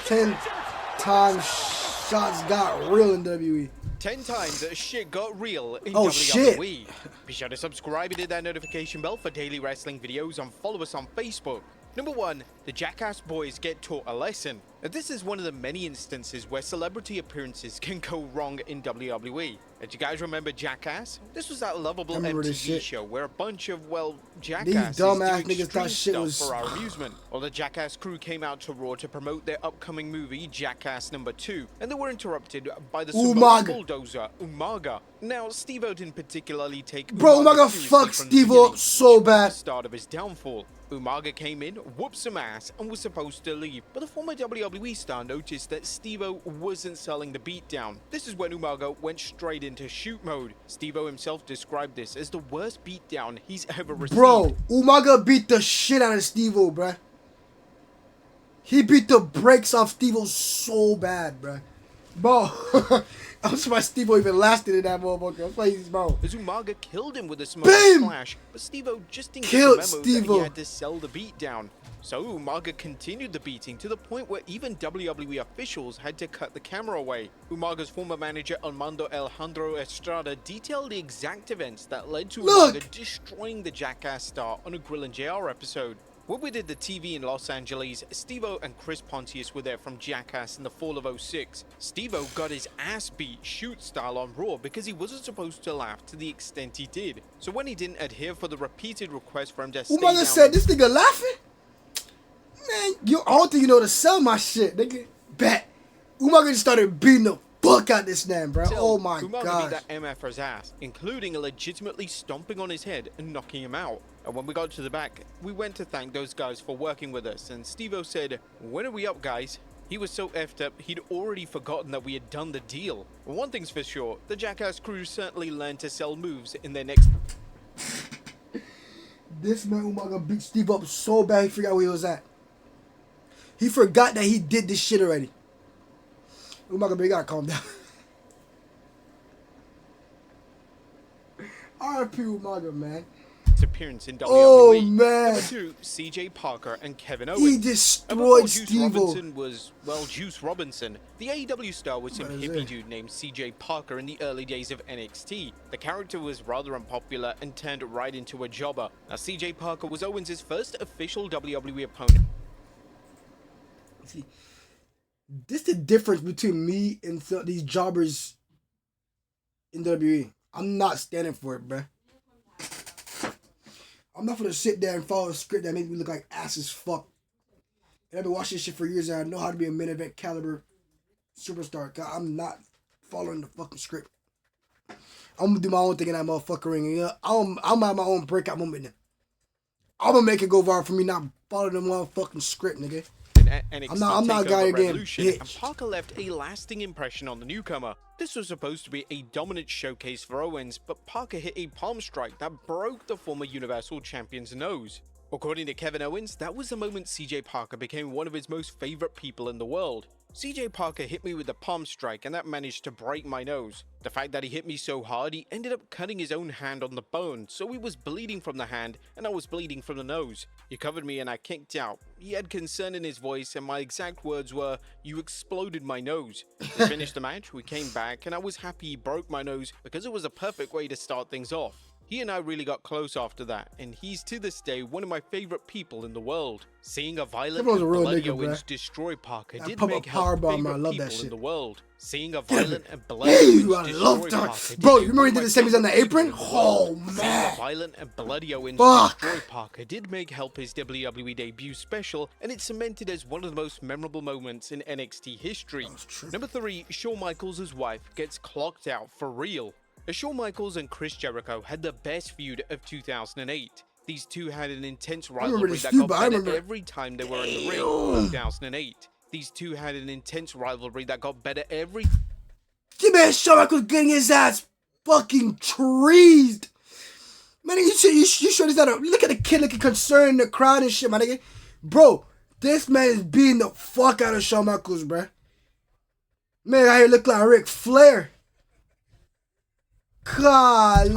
10 times shots got real in WWE. 10 times that shit got real in Oh, WWE. shit. Be sure to subscribe and hit that notification bell for daily wrestling videos and follow us on Facebook. Number 1, the Jackass Boys get taught a lesson. Now, this is one of the many instances where celebrity appearances can go wrong in WWE. Do you guys remember Jackass? This was that lovable MTV show where a bunch of, well, jackasses do extreme stuff for our amusement. Well, the Jackass crew came out to Raw to promote their upcoming movie, Jackass Number 2, and they were interrupted by the Samoan bulldozer, Umaga. Now, Steve-O didn't particularly take Umaga fucked Steve-O up so bad. The start of his downfall. Umaga came in, whooped some ass, and was supposed to leave, but the former WWE star noticed that Steve-O wasn't selling the beatdown. This is when Umaga went straight into shoot mode. Steve-O himself described this as the worst beatdown he's ever received. Bro, Umaga beat the shit out of Steve-O, bruh. He beat the brakes off Steve-O so bad, bruh. Bro, I'm surprised Steve-O even lasted in that motherfucker. Please, bro. As Umaga killed him with a smoke splash, but Steve-O just didn't get the memo that he had to sell the beatdown. So Umaga continued the beating to the point where even WWE officials had to cut the camera away. Umaga's former manager Armando Alejandro Estrada detailed the exact events that led to Umaga destroying the Jackass star on a Grill and JR episode. When we did the TV in Los Angeles, Steve-O and Chris Pontius were there from Jackass in the fall of '06. Steve-O got his ass beat shoot style on Raw because he wasn't supposed to laugh to the extent he did. So when he didn't adhere for the repeated request for him to stay down... Umaga said, this nigga laughing? Man, I don't think you know to sell my shit, nigga. Bet. Umaga just started beating the fuck out this man, bro. Oh my god. Umaga beat that MFer's ass, including legitimately stomping on his head and knocking him out. And when we got to the back, we went to thank those guys for working with us, and Steve-O said, "When are we up, guys?" He was so effed up, he'd already forgotten that we had done the deal. One thing's for sure, the Jackass crew certainly learned to sell moves in their next... This man Umaga beat Steve up so bad he forgot where he was at. He forgot that he did this shit already. Umaga, you gotta calm down. R.I.P. Umaga, man. Appearance in WWE. Oh man. Number 2, CJ Parker and Kevin Owens. He destroyed Steve Robinson was, well, Juice Robinson. The AEW star was some hippie dude named CJ Parker in the early days of NXT. The character was rather unpopular and turned right into a jobber. Now, CJ Parker was Owens' first official WWE opponent. See, this is the difference between me and these jobbers in WWE. I'm not standing for it, bruh. I'm not gonna sit there and follow a script that makes me look like ass as fuck. And I've been watching this shit for years and I know how to be a main event caliber superstar. Cause I'm not following the fucking script. I'm gonna do my own thing in that motherfucker ring. You know, I'm have my own breakout moment then. I'm gonna make it go viral for me not following the motherfucking script, nigga. I'm not a guy again, bitch. And Parker left a lasting impression on the newcomer. This was supposed to be a dominant showcase for Owens, but Parker hit a palm strike that broke the former Universal Champion's nose. According to Kevin Owens, that was the moment CJ Parker became one of his most favorite people in the world. CJ Parker hit me with the palm strike and that managed to break my nose. The fact that he hit me so hard, he ended up cutting his own hand on the bone, so he was bleeding from the hand and I was bleeding from the nose. He covered me and I kicked out. He had concern in his voice and my exact words were, "You exploded my nose." To finish the match, we came back and I was happy he broke my nose because it was a perfect way to start things off. He and I really got close after that, and he's to this day one of my favorite people in the world. Seeing a violent and bloody Owens destroy Parker did make help favorite people in the world. Seeing a violent and bloody Owens destroy Parker. Bro, you remember he did the same as on the apron? Oh man. Seeing a violent and bloody Owens destroy Parker did make help his WWE debut special, and it cemented as one of the most memorable moments in NXT history. Number 3, Shawn Michaels' wife gets clocked out for real. Shawn Michaels and Chris Jericho had the best feud of 2008. These two had an intense rivalry that got better every time they were in the ring in 2008. These two had an intense rivalry that got better every... Man, Shawn Michaels getting his ass fucking treesed. Man, you sure this not a... Look at the kid looking concerned in the crowd and shit, my nigga. Bro, this man is beating the fuck out of Shawn Michaels, bruh. Man, I here look like Ric Flair. Golly,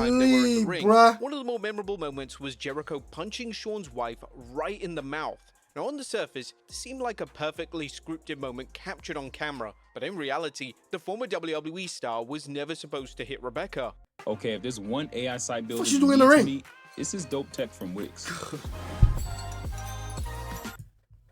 bruh. One of the more memorable moments was Jericho punching Shawn's wife right in the mouth. Now on the surface, this seemed like a perfectly scripted moment captured on camera, but in reality, the former WWE star was never supposed to hit Rebecca. Okay, if there's one AI site builder What's she you doing in the need to ring? meet, it's this dope tech from Wix.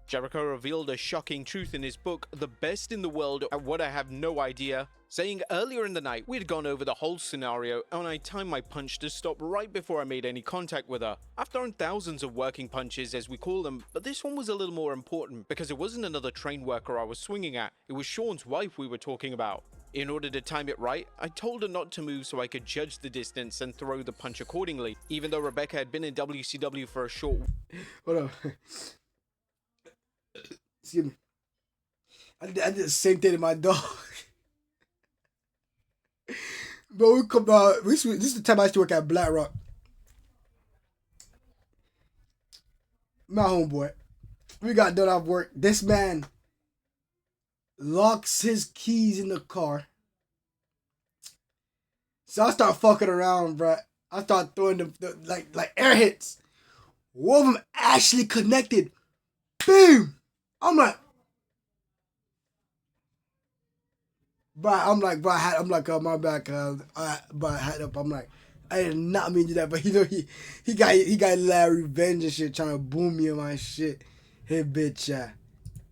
Jericho revealed a shocking truth in his book, The Best in the World at What I Have No Idea, saying earlier in the night we'd gone over the whole scenario and I timed my punch to stop right before I made any contact with her. I've thrown thousands of working punches, as we call them, but this one was a little more important because it wasn't another train worker I was swinging at, it was Sean's wife we were talking about. In order to time it right, I told her not to move so I could judge the distance and throw the punch accordingly, even though Rebecca had been in WCW for a short... Hold on. Excuse me. I did the same thing to my dog. But we come this is the time I used to work at Black Rock. My homeboy. We got done off work. This man locks his keys in the car. So I start fucking around, bruh. I start throwing the like air hits. One of them actually connected. Boom! I'm like, oh my bad, but I had up. I'm like, I did not mean to do that, but you know he got a lot of revenge and shit, trying to boom me and my shit. Hey bitch, yeah.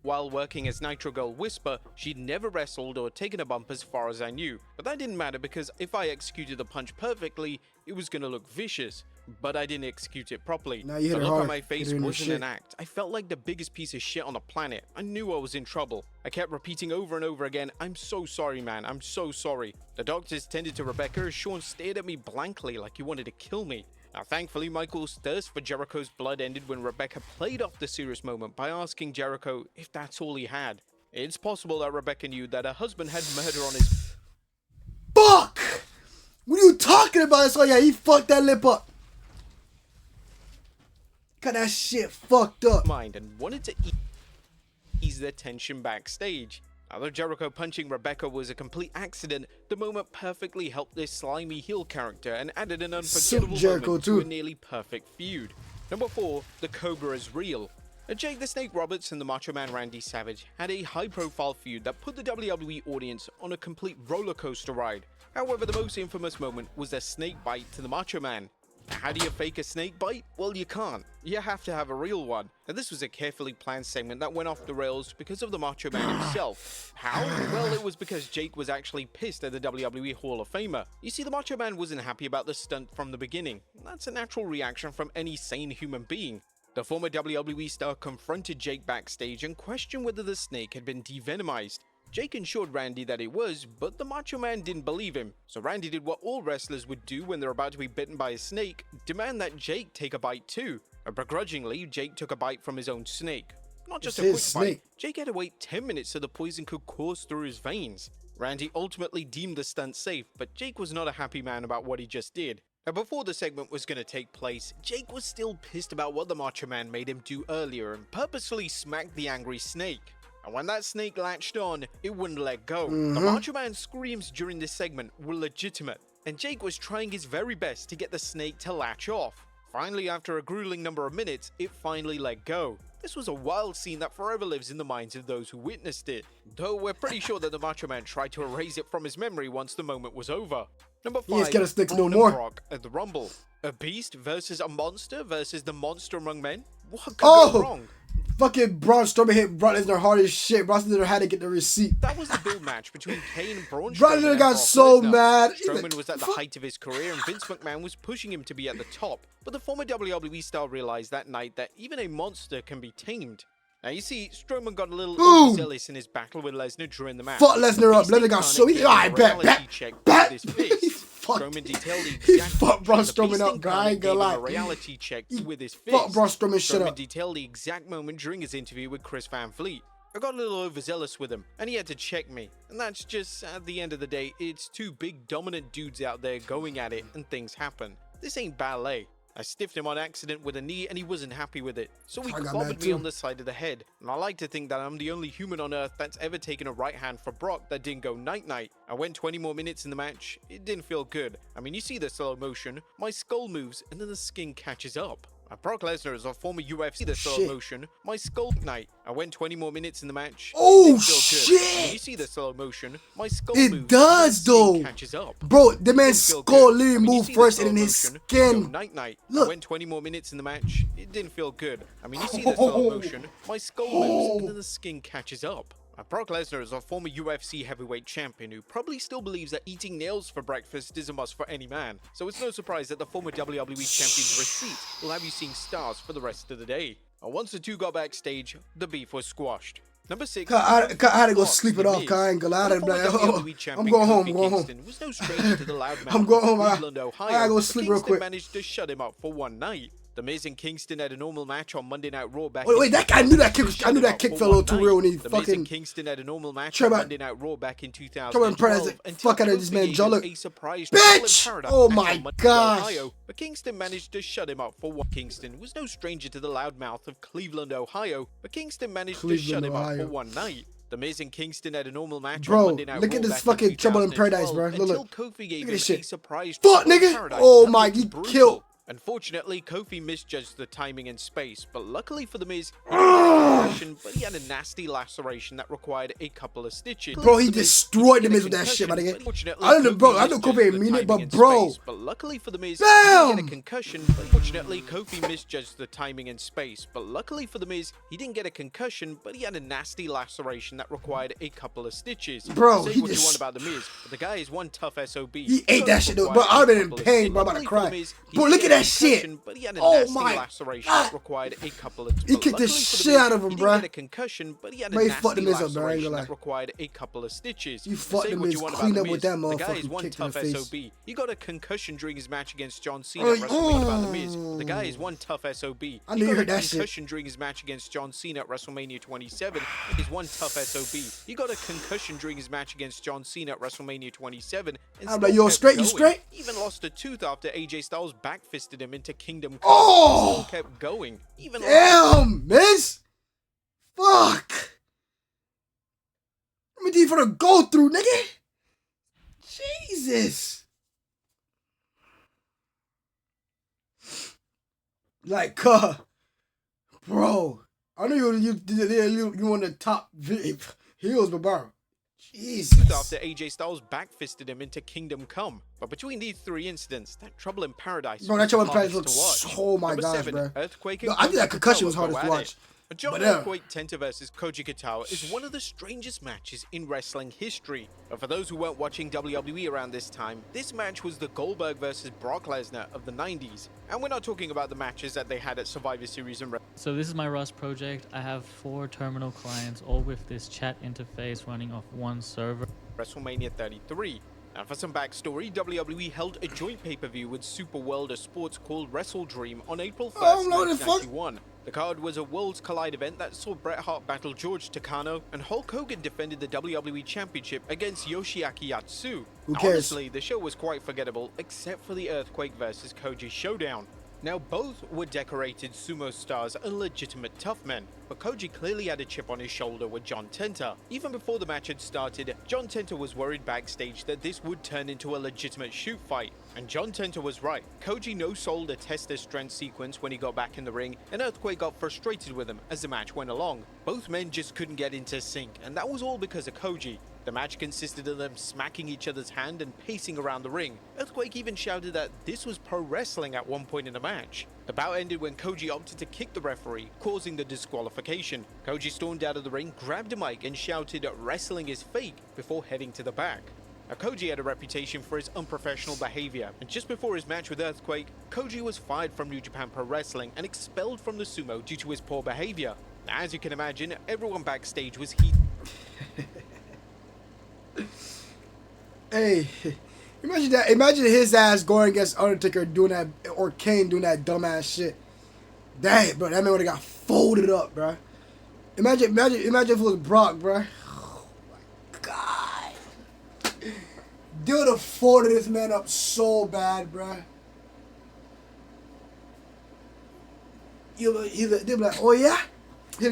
While working as Nitro Girl Whisper, she'd never wrestled or taken a bump as far as I knew, but that didn't matter because if I executed the punch perfectly, it was gonna look vicious. But I didn't execute it properly. Nah, you hit The her look hard. on my face Hit her in the wasn't shit. an act. I felt like the biggest piece of shit on the planet. I knew I was in trouble. I kept repeating over and over again, I'm so sorry, man, I'm so sorry. The doctors tended to Rebecca as Sean stared at me blankly like he wanted to kill me. Now thankfully, Michael's thirst for Jericho's blood ended when Rebecca played off the serious moment by asking Jericho if that's all he had. It's possible that Rebecca knew that her husband had murder on his Fuck! What are you talking about? So yeah, he fucked that lip up. Got that shit fucked up. mind and wanted to ease the tension backstage. Although Jericho punching Rebecca was a complete accident, the moment perfectly helped this slimy heel character and added an unforgettable Jericho moment too. to a nearly perfect feud. Number 4, the Cobra is real. Jake the Snake Roberts and the Macho Man Randy Savage had a high-profile feud that put the WWE audience on a complete roller coaster ride. However, the most infamous moment was their snake bite to the Macho Man. How do you fake a snake bite? Well, you can't. You have to have a real one. And this was a carefully planned segment that went off the rails because of the Macho Man himself. How? Well, it was because Jake was actually pissed at the WWE Hall of Famer. You see, the Macho Man wasn't happy about the stunt from the beginning. That's a natural reaction from any sane human being. The former WWE star confronted Jake backstage and questioned whether the snake had been devenomized. Jake assured Randy that it was, but the Macho Man didn't believe him. So Randy did what all wrestlers would do when they're about to be bitten by a snake, demand that Jake take a bite too. And begrudgingly, Jake took a bite from his own snake. Not just a quick bite, Jake had to wait 10 minutes so the poison could course through his veins. Randy ultimately deemed the stunt safe, but Jake was not a happy man about what he just did. Now before the segment was going to take place, Jake was still pissed about what the Macho Man made him do earlier and purposefully smacked the angry snake. And when that snake latched on, it wouldn't let go. The Macho Man's screams during this segment were legitimate, and Jake was trying his very best to get the snake to latch off. Finally, after a grueling number of minutes, it finally let go. This was a wild scene that forever lives in the minds of those who witnessed it, though we're pretty sure that the Macho Man tried to erase it from his memory once the moment was over. Number 5, scared of snakes no Braun and more. Brock at the Rumble. A beast versus a monster versus the monster among men? What could go wrong? Fucking Braun Strowman hit Brock Lesnar hard as shit. Braun Lesnar had to get the receipt. That was the build match between Kane and Braun Braun Strowman Lesnar and got Brock so Lesnar. mad. Strowman was at the height of his career and Vince McMahon was pushing him to be at the top. But the former WWE star realized that night that even a monster can be tamed. Now you see, Strowman got a little overzealous in his battle with Lesnar during the match. Fuck Lesnar up. Lesnar got so he. I bet. Strowman detailed the He exact fucked Braun moment. The Strowman up, Beast guy. I ain't gonna gave him lie. a reality check with his fist. Fuck Braun Strowman shit Strowman up. detailed the exact moment during his interview with Chris Van Fleet. I got a little overzealous with him, and he had to check me. And that's just, at the end of the day, it's two big dominant dudes out there going at it, and things happen. This ain't ballet. I stiffed him on accident with a knee, and he wasn't happy with it. So he clobbered me on the side of the head. And I like to think that I'm the only human on earth that's ever taken a right hand for Brock that didn't go night-night. I went 20 more minutes in the match. It didn't feel good. I mean, you see the slow motion. My skull moves, and then the skin catches up. Brock Lesnar is a former UFC the slow Shit. motion. My skull night. I went 20 more minutes in the match. Oh, It didn't feel good. shit. When you see the slow motion, my skull It moves. does, and then skin though. catches up. Bro, the man's Didn't feel skull good. literally When you moved see the first slow and then his motion, skin. go night. I Look. went 20 more minutes in the match. It didn't feel good. I mean, you see the slow motion. My skull moves and then the skin catches up. Brock Lesnar is a former UFC heavyweight champion who probably still believes that eating nails for breakfast is a must for any man. So it's no surprise that the former WWE champion's receipt will have you seeing stars for the rest of the day. And once the two got backstage, the beef was squashed. Number 6. I had to go sleep it off. I ain't gonna lie. I'm going home. I'm going home. Was no stranger to the loudmouth I'm going home. of Cleveland, Ohio. I gotta go sleep real quick. Managed to shut him up for one night. The Miz and Kingston had a normal match on Monday Night Raw back. Wait, that guy, I knew that kick fell a little too real when he The Miz fucking. and Kingston had a normal match on Monday Night Raw back in 2012. Fuck out of this man, Joe. Look, a surprise bitch! Oh my gosh! Ohio, but Kingston managed to shut him up for one. Kingston was no stranger to the loudmouth of Cleveland, Ohio, but Kingston managed to shut him up for one night. The Miz and Kingston had a normal match on Monday Night Raw. Look at this fucking Trouble in Paradise, bro. Look. Kofi gave him a surprise. Fuck, nigga! Oh my, he killed. Unfortunately, Kofi misjudged the timing and space, but luckily for the Miz, he had a concussion, but he had a nasty laceration that required a couple of stitches. Bro, he destroyed the Miz with that shit, my nigga. I don't know, bro. I know Kofi ain't mean it, but bro. But luckily for the Miz, he didn't get a concussion. Unfortunately, Kofi misjudged the timing and space, but luckily for the Miz, he didn't get a concussion, but he had a nasty laceration that required a couple of stitches. Bro, say he what you want just... about the Miz, but the guy is one tough SOB. He ate that shit, though. Bro, I've been in pain, bro. I'm about to cry. Bro, look at that shit. Oh my God. Required a couple of he kicked the shit out of him, bro. He had a concussion, but he had a nasty laceration that required a couple of stitches. You fucked him, Miz. Clean up with that motherfucker. The guy is one kicked in tough the face. SOB. He got a concussion during his match against John Cena at WrestleMania about the Miz. The guy is one tough SOB. I knew you heard that shit. Concussion during his match against John Cena at WrestleMania 27. He's one tough SOB. He got a concussion during his match against John Cena at WrestleMania 27. I'm like, yo, straight, you straight? Even lost a tooth after AJ Styles backfisted him into Kingdom Come. Oh! Still kept going. Even damn, Miz. Fuck. Let me do you for the go through, nigga. Jesus. Like, bro. I know you want the top heels, but bro. Jesus. After AJ Styles backfisted him into Kingdom Come. But between these three incidents, that Trouble in Paradise. Bro, that Trouble in Paradise looks. Oh my gosh, bro. Earthquake. No, I think that concussion was hard to watch. John Earthquake Tenta vs Koji Katawa is one of the strangest matches in wrestling history. But for those who weren't watching WWE around this time, this match was the Goldberg vs Brock Lesnar of the 90s. And we're not talking about the matches that they had at Survivor Series and So this is my Rust project. I have 4 terminal clients, all with this chat interface running off one server. WrestleMania 33. And for some backstory, WWE held a joint pay-per-view with Super World of Sports called Wrestle Dream on April 1st, 1991. The card was a Worlds Collide event that saw Bret Hart battle George Takano, and Hulk Hogan defended the WWE Championship against Yoshiaki Yatsu. Who cares? Honestly, the show was quite forgettable, except for the Earthquake vs Koji showdown. Now, both were decorated sumo stars and legitimate tough men, but Koji clearly had a chip on his shoulder with John Tenta. Even before the match had started, John Tenta was worried backstage that this would turn into a legitimate shoot fight. And John Tenta was right. Koji no-sold a test their strength sequence when he got back in the ring, and Earthquake got frustrated with him as the match went along. Both men just couldn't get into sync, and that was all because of Koji. The match consisted of them smacking each other's hand and pacing around the ring. Earthquake even shouted that this was pro wrestling at one point in the match. The bout ended when Koji opted to kick the referee, causing the disqualification. Koji stormed out of the ring, grabbed a mic and shouted wrestling is fake before heading to the back. Now, Koji had a reputation for his unprofessional behavior, and just before his match with Earthquake, Koji was fired from New Japan Pro Wrestling and expelled from the sumo due to his poor behavior. Now, as you can imagine, everyone backstage was heated. Hey, imagine that. Imagine his ass going against Undertaker doing that, or Kane doing that dumbass shit. Damn, bro, that man would have got folded up, bro. Imagine if it was Brock, bro. Oh my God, they would have folded this man up so bad, bro. They'd be like, oh yeah, They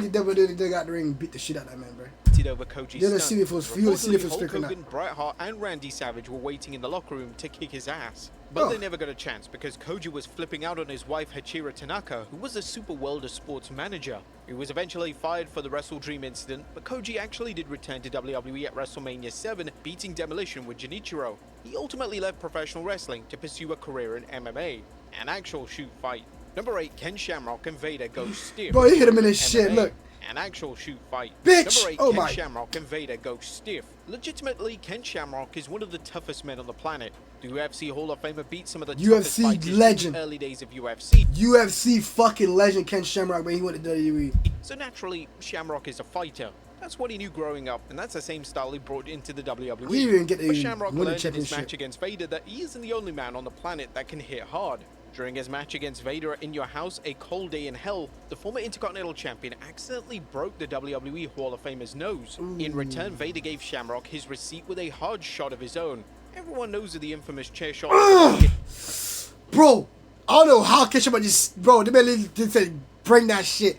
got the ring and beat the shit out of that man, bro. Over Koji's You'll stunt. see if it was Reportedly, Hulk script or not. Hogan, Bret Hart, and Randy Savage were waiting in the locker room to kick his ass. But they never got a chance because Koji was flipping out on his wife Hachira Tanaka, who was a Super World of Sports manager. He was eventually fired for the Wrestle Dream incident, but Koji actually did return to WWE at WrestleMania 7, beating Demolition with Genichiro. He ultimately left professional wrestling to pursue a career in MMA, an actual shoot fight. Number 8, Ken Shamrock and Vader go stiff. Bro, he hit him in his shit, look. An actual shoot fight. Bitch! Number 8, Oh Ken my. Shamrock and Vader go stiff. Legitimately, Ken Shamrock is one of the toughest men on the planet. The UFC Hall of Famer beat some of the toughest UFC fighters legend. in the early days of UFC. UFC fucking legend Ken Shamrock, when he went to WWE. So naturally, Shamrock is a fighter. That's what he knew growing up, and that's the same style he brought into the WWE. He didn't get But to Shamrock win the learned in his championship. match against Vader that he isn't the only man on the planet that can hit hard. During his match against Vader at In Your House, A Cold Day in Hell, the former Intercontinental Champion accidentally broke the WWE Hall of Famer's nose. In return, Vader gave Shamrock his receipt with a hard shot of his own. Everyone knows of the infamous chair shot. Bro, I don't know how Ken Shamrock just, bro, the man just said, bring that shit.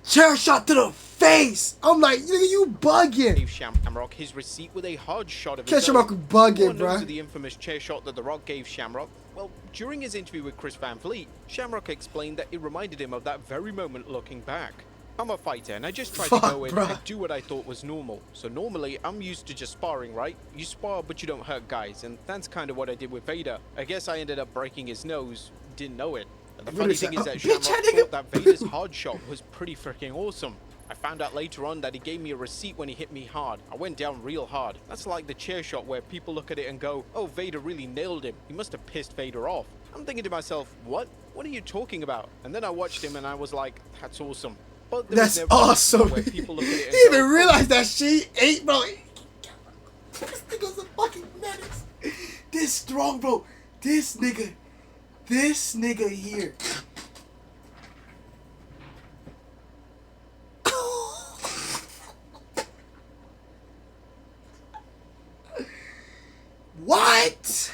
Chair shot to the face. I'm like, nigga, you bugging. Gave Shamrock his receipt with a hard shot of Ken his Shamrock own. bugging, Everyone knows bruh. of the infamous chair shot that The Rock gave Shamrock. Well, during his interview with Chris Van Vliet, Shamrock explained that it reminded him of that very moment looking back. I'm a fighter and I just tried to go in bruh. and do what I thought was normal. So normally I'm used to just sparring, right? You spar but you don't hurt guys, and that's kind of what I did with Vader. I guess I ended up breaking his nose, didn't know it. And the funny thing is that bitch, Shamrock that nigga- thought that Vader's hard shot was pretty freaking awesome. I found out later on that he gave me a receipt when he hit me hard. I went down real hard. That's like the chair shot where people look at it and go, oh, Vader really nailed him. He must have pissed Vader off. I'm thinking to myself, what? What are you talking about? And then I watched him and I was like, that's awesome. But there was That's never a awesome. where people look at it and He go, even "Oh, realized that she ate, bro. This nigga's a fucking menace. This strong, bro. This nigga here. What?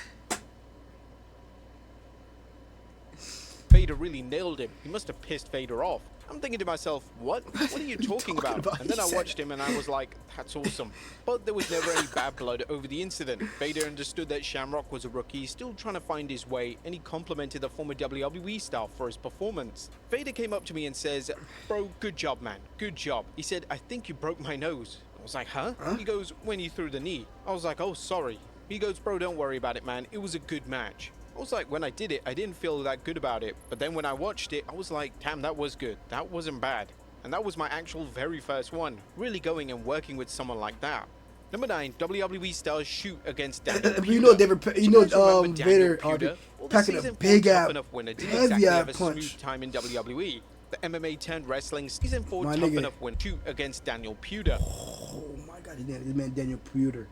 Vader really nailed him. He must have pissed Vader off. I'm thinking to myself, what? What are you talking about? And then I watched him and I was like, that's awesome. But there was never any bad blood over the incident. Vader understood that Shamrock was a rookie, still trying to find his way, and he complimented the former WWE star for his performance. Vader came up to me and says, bro, good job, man. Good job. He said, I think you broke my nose. I was like, huh? He goes, when you threw the knee. I was like, oh, sorry. He goes, bro, don't worry about it, man. It was a good match. I was like, when I did it, I didn't feel that good about it. But then when I watched it, I was like, damn, that was good. That wasn't bad. And that was my actual very first one. Really going and working with someone like that. Number 9, WWE stars shoot against Daniel You know, Puder. you know, guys remember Daniel Vader Puder? Well, the packing a season 4 big Tough ass, Enough winner didn't heavy exactly ass have a punch. smooth time in WWE. The MMA turned wrestling season 4 My Tough nigga. Enough winner shoot against Daniel Puder. Oh my god, this man Daniel Puder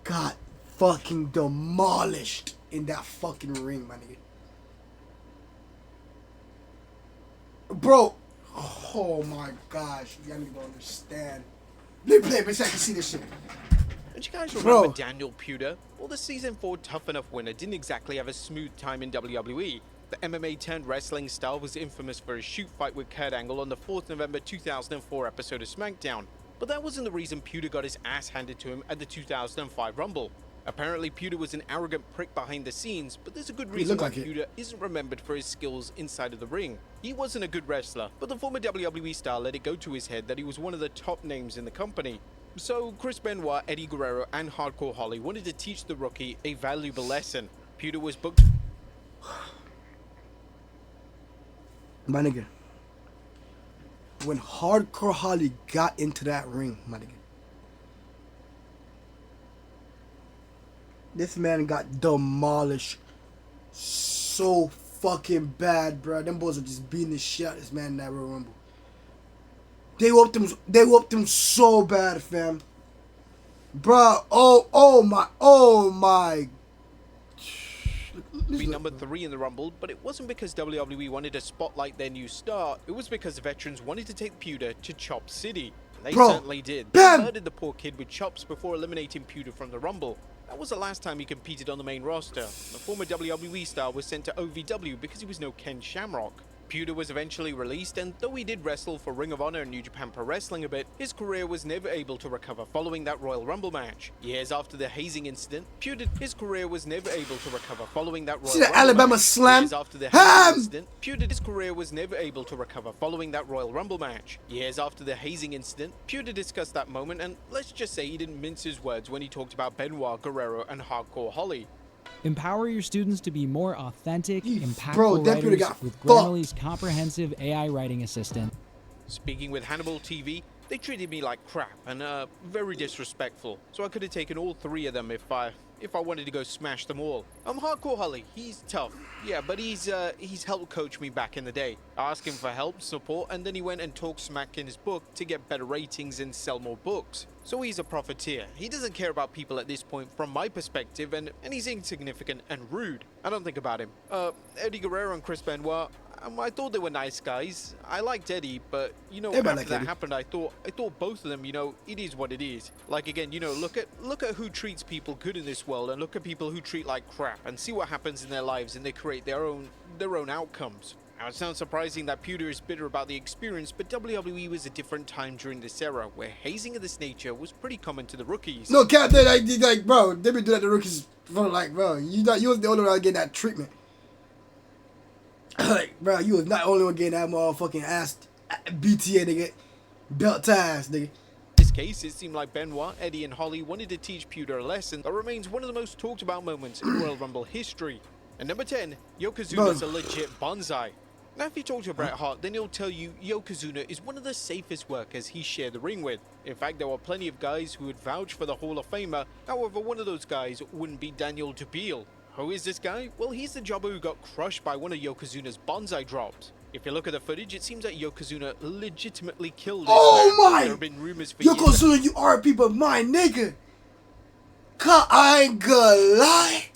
got fucking demolished in that fucking ring, my nigga. Bro, oh my gosh, y'all need to understand. Let me play it, but I can see this shit. Don't you guys remember Bro. Daniel Puder? Well, the season 4 Tough Enough winner didn't exactly have a smooth time in WWE. The MMA turned wrestling star was infamous for his shoot fight with Kurt Angle on the 4th November 2004 episode of SmackDown. But that wasn't the reason Puder got his ass handed to him at the 2005 Rumble. Apparently, Puder was an arrogant prick behind the scenes, but there's a good reason looked why like it. Puder isn't remembered for his skills inside of the ring. He wasn't a good wrestler, but the former WWE star let it go to his head that he was one of the top names in the company. So, Chris Benoit, Eddie Guerrero, and Hardcore Holly wanted to teach the rookie a valuable lesson. Puder was booked. My nigga, when Hardcore Holly got into that ring, my nigga, this man got demolished so fucking bad, bro. Them boys are just beating the shit out of this man in that Royal Rumble. They whooped him so bad, fam. Bro, oh my. Be number 3 in the Rumble, but it wasn't because WWE wanted to spotlight their new star. It was because the veterans wanted to take Puder to Chop City. And they Bro, certainly did. bam! They murdered the poor kid with chops before eliminating Puder from the Rumble. That was the last time he competed on the main roster. The former WWE star was sent to OVW because he was no Ken Shamrock. Pewter was eventually released, and though he did wrestle for Ring of Honor and New Japan Pro Wrestling a bit, his career was never able to recover following that Royal Rumble match. Years after the hazing incident, his career was never able to recover following that Royal See the Rumble Alabama match. slam? Years after the hazing incident, his career was never able to recover following that Royal Rumble match. Years after the hazing incident, Pewter discussed that moment, and let's just say he didn't mince his words when he talked about Benoit, Guerrero, and Hardcore Holly. Empower your students to be more authentic, Bro, impactful that dude writers got with fucked. Grammarly's comprehensive AI writing assistant. Speaking with Hannibal TV, they treated me like crap and very disrespectful. So I could have taken all three of them if I wanted to go smash them all. Hardcore Holly, he's tough. Yeah, but he's helped coach me back in the day. I asked him for help, support, and then he went and talked smack in his book to get better ratings and sell more books. So he's a profiteer. He doesn't care about people at this point from my perspective, and he's insignificant and rude. I don't think about him. Eddie Guerrero and Chris Benoit, I thought they were nice guys. I liked Eddie, but you know, Everybody after liked that Eddie. happened, I thought both of them, you know, it is what it is. Like again, you know, look at who treats people good in this world, and look at people who treat like crap, and see what happens in their lives, and they create their own outcomes. Now, it sounds surprising that Pewter is bitter about the experience, but WWE was a different time during this era, where hazing of this nature was pretty common to the rookies. No, Captain, like, bro, they been doing that to rookies for, like, bro, you was the only one getting that treatment. Like, bro, you was not the only one getting that motherfucking ass BTA, nigga. Belt ties, nigga. In this case, it seemed like Benoit, Eddie, and Holly wanted to teach Pewter a lesson that remains one of the most talked about moments in Royal Rumble history. And number 10, Yokozuna's a legit bonsai. Now, if you talk to Bret Hart, then he'll tell you Yokozuna is one of the safest workers he shared the ring with. In fact, there were plenty of guys who would vouch for the Hall of Famer. However, one of those guys wouldn't be Daniel Dubiel. Who is this guy? Well, he's the jobber who got crushed by one of Yokozuna's bonsai drops. If you look at the footage, it seems that Yokozuna legitimately killed this man. Oh my! There have been rumors for years. Yokozuna, you are people, my nigga. God, I ain't gonna lie.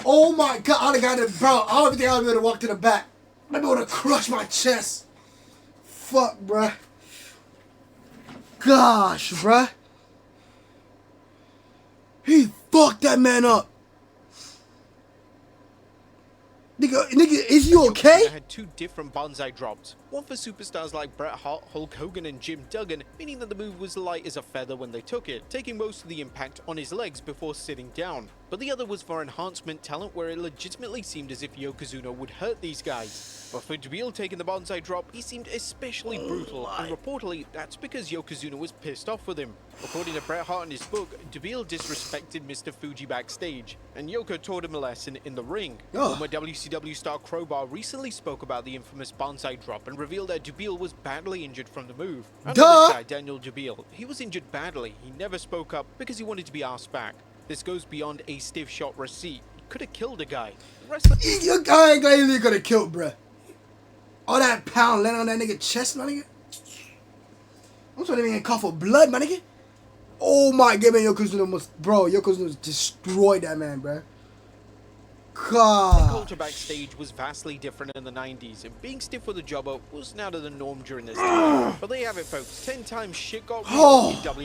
Oh my God, I done got it, bro. I don't think I would have walked to the back. Maybe I would have crushed my chest. Fuck, bruh. Gosh, bruh. He fucked that man up. Nigga, is you okay? Yokozuna had two different bonsai drops. One for superstars like Bret Hart, Hulk Hogan, and Jim Duggan, meaning that the move was light as a feather when they took it, taking most of the impact on his legs before sitting down. But the other was for enhancement talent, where it legitimately seemed as if Yokozuna would hurt these guys. But for Dubiel taking the bonsai drop, he seemed especially brutal, and reportedly, that's because Yokozuna was pissed off with him. According to Bret Hart in his book, Dubiel disrespected Mr. Fuji backstage, and Yoko taught him a lesson in the ring. Former WCW star Crowbar recently spoke about the infamous bonsai drop and revealed that Dubiel was badly injured from the move. And this guy, Daniel Dubiel, he was injured badly. He never spoke up because he wanted to be asked back. This goes beyond a stiff shot receipt. He could have killed a guy. Your guy ain't gonna could have killed, bruh. All that pound landing on that nigga chest, my nigga. I'm trying to even cough for blood, my nigga. Oh my God, man, Yokozuna must, bro. Yokozuna destroyed that man, bruh. The God. culture backstage was vastly different in the 90s, and being stiff with a jobber was now the norm during this time. But there you have it, folks. 10 times shit got real in WWE.